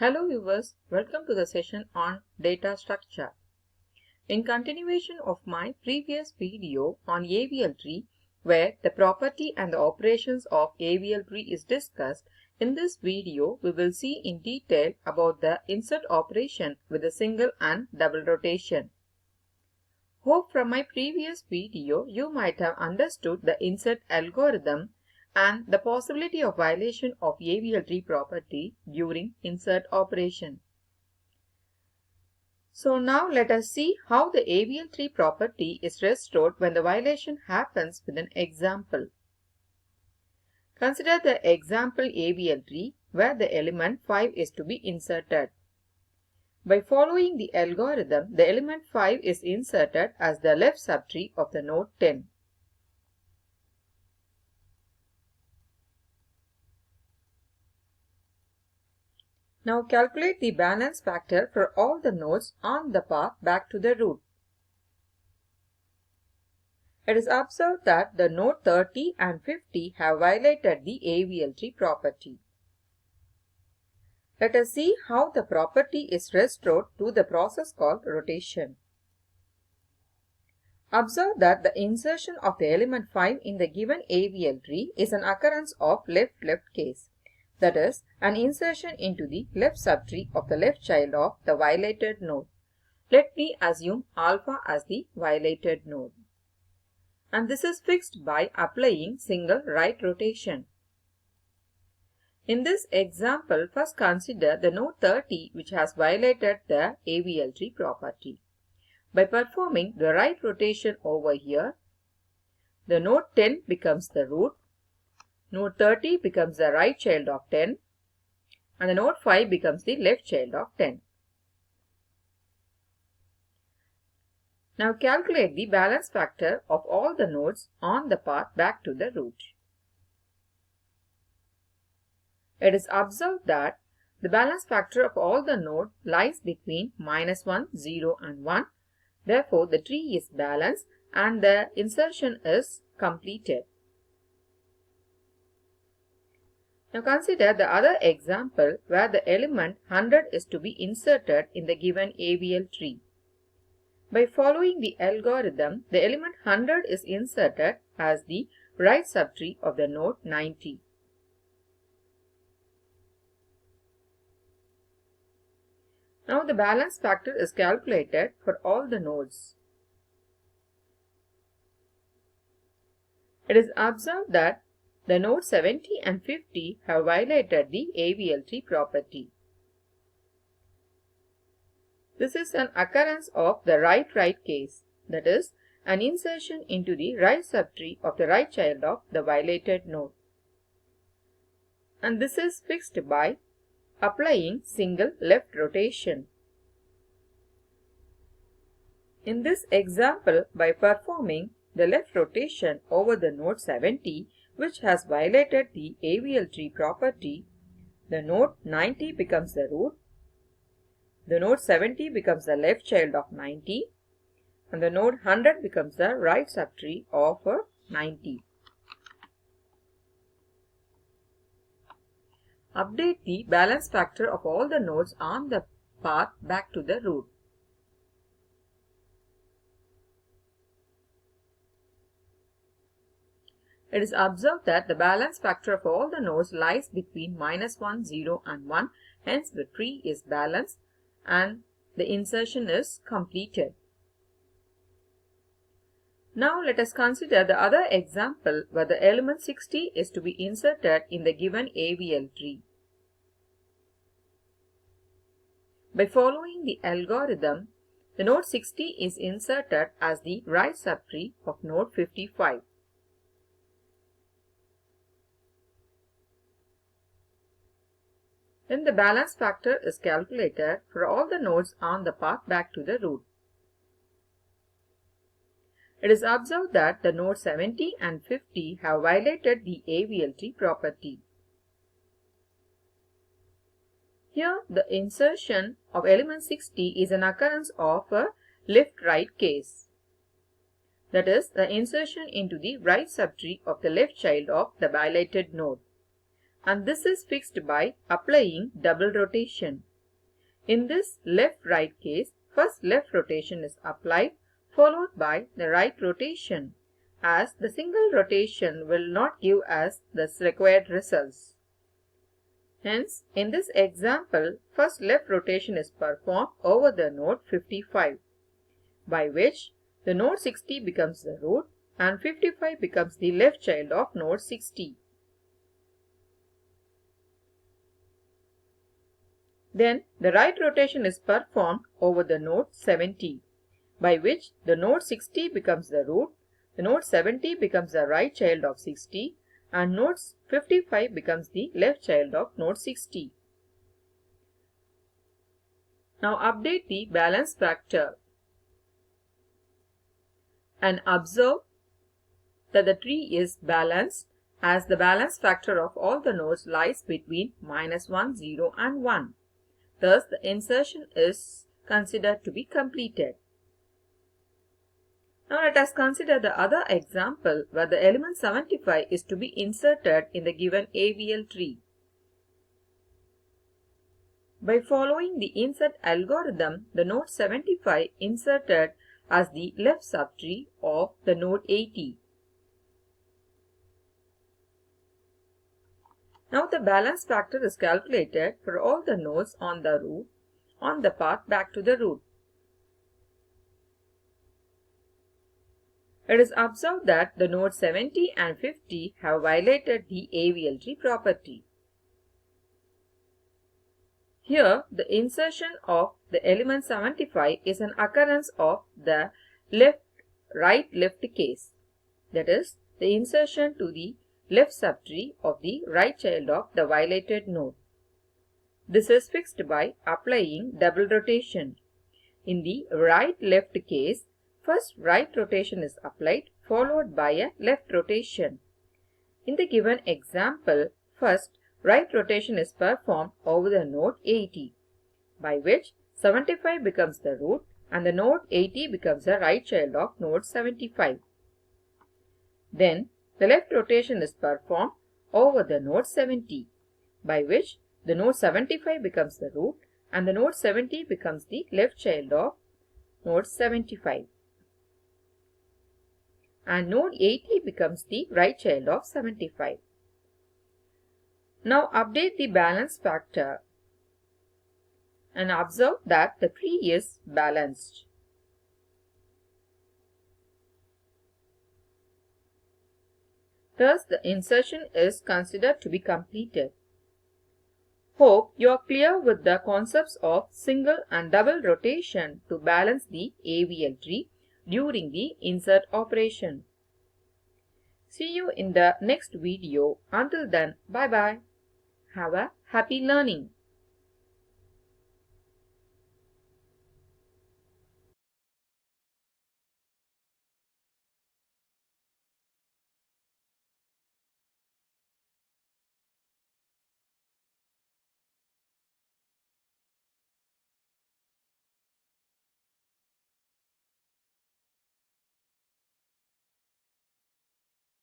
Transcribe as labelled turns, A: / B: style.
A: Hello viewers, welcome to the session on data structure. In continuation of my previous video on AVL tree, where the property and the operations of AVL tree is discussed, in this video we will see in detail about the insert operation with a single and double rotation. Hope from my previous video you might have understood the insert algorithm and the possibility of violation of AVL tree property during insert operation. So now let us see how the AVL tree property is restored when the violation happens with an example. Consider the example AVL tree where the element 5 is to be inserted. By following the algorithm, the element 5 is inserted as the left subtree of the node 10. Now calculate the balance factor for all the nodes on the path back to the root. It is observed that the node 30 and 50 have violated the AVL tree property. Let us see how the property is restored through the process called rotation. Observe that the insertion of the element 5 in the given AVL tree is an occurrence of left-left case. That is, an insertion into the left subtree of the left child of the violated node. Let me assume alpha as the violated node. And this is fixed by applying single right rotation. In this example, first consider the node 30 which has violated the AVL tree property. By performing the right rotation over here, the node 10 becomes the root, node 30 becomes the right child of 10, and the node 5 becomes the left child of 10. Now calculate the balance factor of all the nodes on the path back to the root. It is observed that the balance factor of all the nodes lies between -1, 0 and 1. Therefore, the tree is balanced and the insertion is completed. Now consider the other example where the element 100 is to be inserted in the given AVL tree. By following the algorithm, the element 100 is inserted as the right subtree of the node 90. Now the balance factor is calculated for all the nodes. It is observed that the nodes 70 and 50 have violated the AVL tree property. This is an occurrence of the right-right case, that is, an insertion into the right subtree of the right child of the violated node. And this is fixed by applying single left rotation. In this example, by performing the left rotation over the node 70, which has violated the AVL tree property, the node 90 becomes the root, the node 70 becomes the left child of 90, and the node 100 becomes the right subtree of 90. Update the balance factor of all the nodes on the path back to the root. It is observed that the balance factor of all the nodes lies between -1, 0 and 1. Hence, the tree is balanced and the insertion is completed. Now, let us consider the other example where the element 60 is to be inserted in the given AVL tree. By following the algorithm, the node 60 is inserted as the right subtree of node 55. Then the balance factor is calculated for all the nodes on the path back to the root. It is observed that the nodes 70 and 50 have violated the AVL tree property. Here, the insertion of element 60 is an occurrence of a left-right case. That is, the insertion into the right subtree of the left child of the violated node. And this is fixed by applying double rotation. In this left-right case, first left rotation is applied, followed by the right rotation, as the single rotation will not give us the required results. Hence, in this example, first left rotation is performed over the node 55, by which the node 60 becomes the root and 55 becomes the left child of node 60. Then the right rotation is performed over the node 70, by which the node 60 becomes the root, the node 70 becomes the right child of 60, and node 55 becomes the left child of node 60. Now update the balance factor and observe that the tree is balanced, as the balance factor of all the nodes lies between -1, 0 and 1. Thus, the insertion is considered to be completed. Now let us consider the other example where the element 75 is to be inserted in the given AVL tree. By following the insert algorithm, the node 75 inserted as the left subtree of the node 80. Now the balance factor is calculated for all the nodes on the root on the path back to the root. It is observed that the nodes 70 and 50 have violated the AVL tree property. Here, the insertion of the element 75 is an occurrence of the right-left case. That is, the insertion to the left subtree of the right child of the violated node. This is fixed by applying double rotation. In the right-left case, first right rotation is applied, followed by a left rotation. In the given example, first right rotation is performed over the node 80, by which 75 becomes the root and the node 80 becomes the right child of node 75. Then the left rotation is performed over the node 70, by which the node 75 becomes the root and the node 70 becomes the left child of node 75. And node 80 becomes the right child of 75. Now update the balance factor and observe that the tree is balanced. Thus, the insertion is considered to be completed. Hope you are clear with the concepts of single and double rotation to balance the AVL tree during the insert operation. See you in the next video. Until then, bye bye. Have a happy learning.